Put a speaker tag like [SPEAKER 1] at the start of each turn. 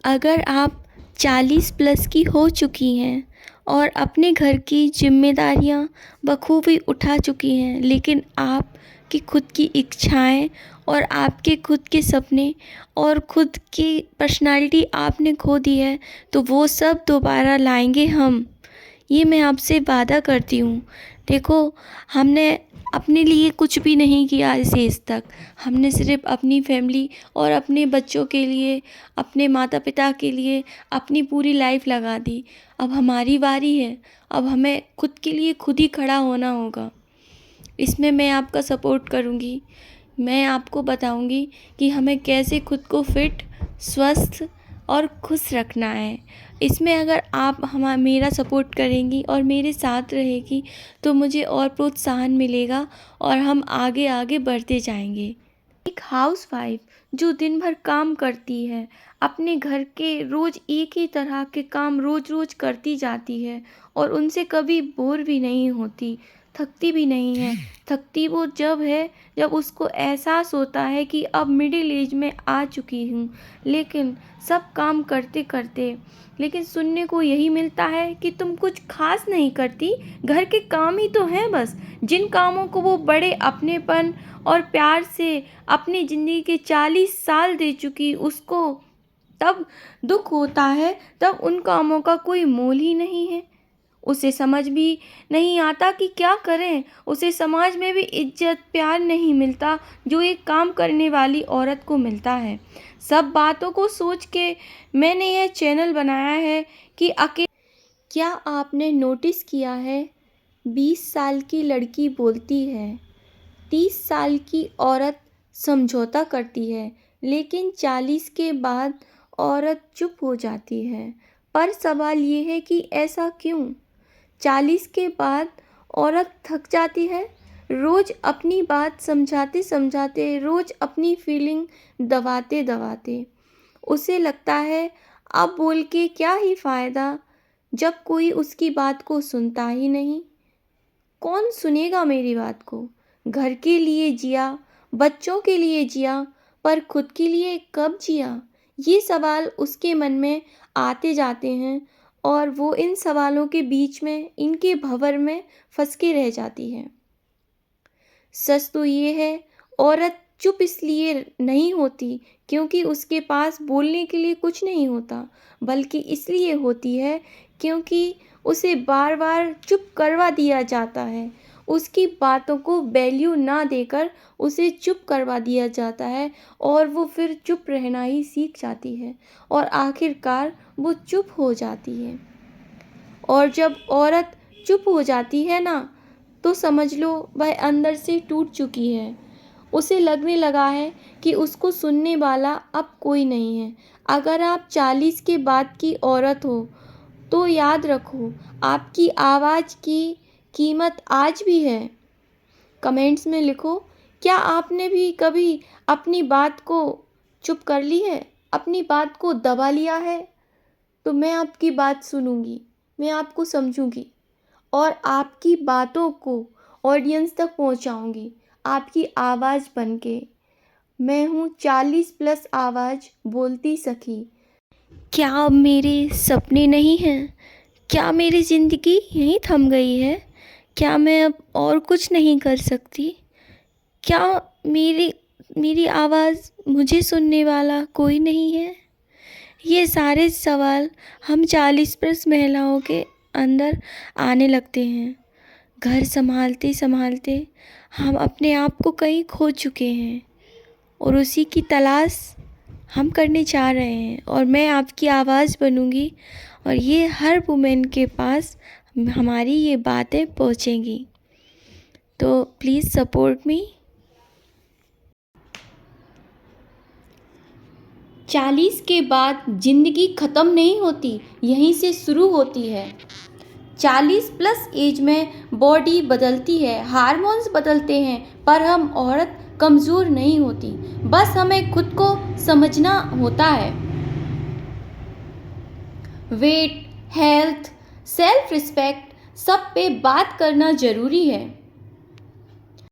[SPEAKER 1] अगर आप 40 प्लस की हो चुकी हैं और अपने घर की जिम्मेदारियां बखूबी उठा चुकी हैं, लेकिन आपकी खुद की इच्छाएं और आपके खुद के सपने और खुद की पर्सनालिटी आपने खो दी है, तो वो सब दोबारा लाएंगे हम। ये मैं आपसे वादा करती हूँ। देखो, हमने अपने लिए कुछ भी नहीं किया इस एज तक। हमने सिर्फ अपनी फैमिली और अपने बच्चों के लिए, अपने माता पिता के लिए अपनी पूरी लाइफ लगा दी। अब हमारी बारी है। अब हमें खुद के लिए खुद ही खड़ा होना होगा। इसमें मैं आपका सपोर्ट करूँगी। मैं आपको बताऊँगी कि हमें कैसे खुद को फिट, स्वस्थ और खुश रखना है। इसमें अगर आप मेरा सपोर्ट करेंगी और मेरे साथ रहेगी, तो मुझे और प्रोत्साहन मिलेगा और हम आगे आगे बढ़ते जाएंगे। एक हाउसवाइफ जो दिन भर काम करती है, अपने घर के रोज़ एक ही तरह के काम रोज़ रोज़ करती जाती है और उनसे कभी बोर भी नहीं होती, थकती भी नहीं है। थकती वो जब है जब उसको एहसास होता है कि अब मिडिल एज में आ चुकी हूँ। लेकिन सब काम करते करते लेकिन सुनने को यही मिलता है कि तुम कुछ खास नहीं करती, घर के काम ही तो हैं बस। जिन कामों को वो बड़े अपनेपन और प्यार से अपनी ज़िंदगी के 40 साल दे चुकी, उसको तब दुख होता है, तब उन कामों का कोई मोल ही नहीं है। उसे समझ भी नहीं आता कि क्या करें। उसे समाज में भी इज्जत प्यार नहीं मिलता जो एक काम करने वाली औरत को मिलता है। सब बातों को सोच के मैंने यह चैनल बनाया है कि क्या आपने नोटिस किया है, 20 साल की लड़की बोलती है, 30 साल की औरत समझौता करती है, लेकिन 40 के बाद औरत चुप हो जाती है। पर सवाल ये है कि ऐसा क्यों? 40 के बाद औरत थक जाती है, रोज़ अपनी बात समझाते समझाते, रोज़ अपनी फीलिंग दबाते दबाते। उसे लगता है अब बोल के क्या ही फ़ायदा, जब कोई उसकी बात को सुनता ही नहीं। कौन सुनेगा मेरी बात को? घर के लिए जिया, बच्चों के लिए जिया, पर खुद के लिए कब जिया? ये सवाल उसके मन में आते जाते हैं और वो इन सवालों के बीच में, इनके भंवर में फंस के रह जाती है। सच तो ये है, औरत चुप इसलिए नहीं होती क्योंकि उसके पास बोलने के लिए कुछ नहीं होता, बल्कि इसलिए होती है क्योंकि उसे बार बार चुप करवा दिया जाता है। उसकी बातों को वैल्यू ना देकर उसे चुप करवा दिया जाता है और वो फिर चुप रहना ही सीख जाती है और आखिरकार वो चुप हो जाती है। और जब औरत चुप हो जाती है ना, तो समझ लो वह अंदर से टूट चुकी है। उसे लगने लगा है कि उसको सुनने वाला अब कोई नहीं है। अगर आप 40 के बाद की औरत हो, तो याद रखो, आपकी आवाज़ की कीमत आज भी है। कमेंट्स में लिखो, क्या आपने भी कभी अपनी बात को चुप कर ली है, अपनी बात को दबा लिया है? तो मैं आपकी बात सुनूंगी, मैं आपको समझूंगी और आपकी बातों को ऑडियंस तक पहुंचाऊंगी, आपकी आवाज़ बनके। मैं हूँ 40 प्लस आवाज़ बोलती सखी। क्या अब मेरे सपने नहीं हैं? क्या मेरी ज़िंदगी यहीं थम गई है? क्या मैं अब और कुछ नहीं कर सकती? क्या मेरी आवाज़, मुझे सुनने वाला कोई नहीं है? ये सारे सवाल हम 40 प्लस महिलाओं के अंदर आने लगते हैं। घर संभालते संभालते हम अपने आप को कहीं खो चुके हैं और उसी की तलाश हम करने चाह रहे हैं। और मैं आपकी आवाज़ बनूंगी और ये हर वुमेन के पास हमारी ये बातें पहुंचेंगी। तो प्लीज़ सपोर्ट मी। 40 के बाद ज़िंदगी ख़त्म नहीं होती, यहीं से शुरू होती है। 40 प्लस एज में बॉडी बदलती है, हार्मोन्स बदलते हैं, पर हम औरत कमज़ोर नहीं होती, बस हमें खुद को समझना होता है। वेट, हेल्थ, सेल्फ रिस्पेक्ट, सब पे बात करना ज़रूरी है।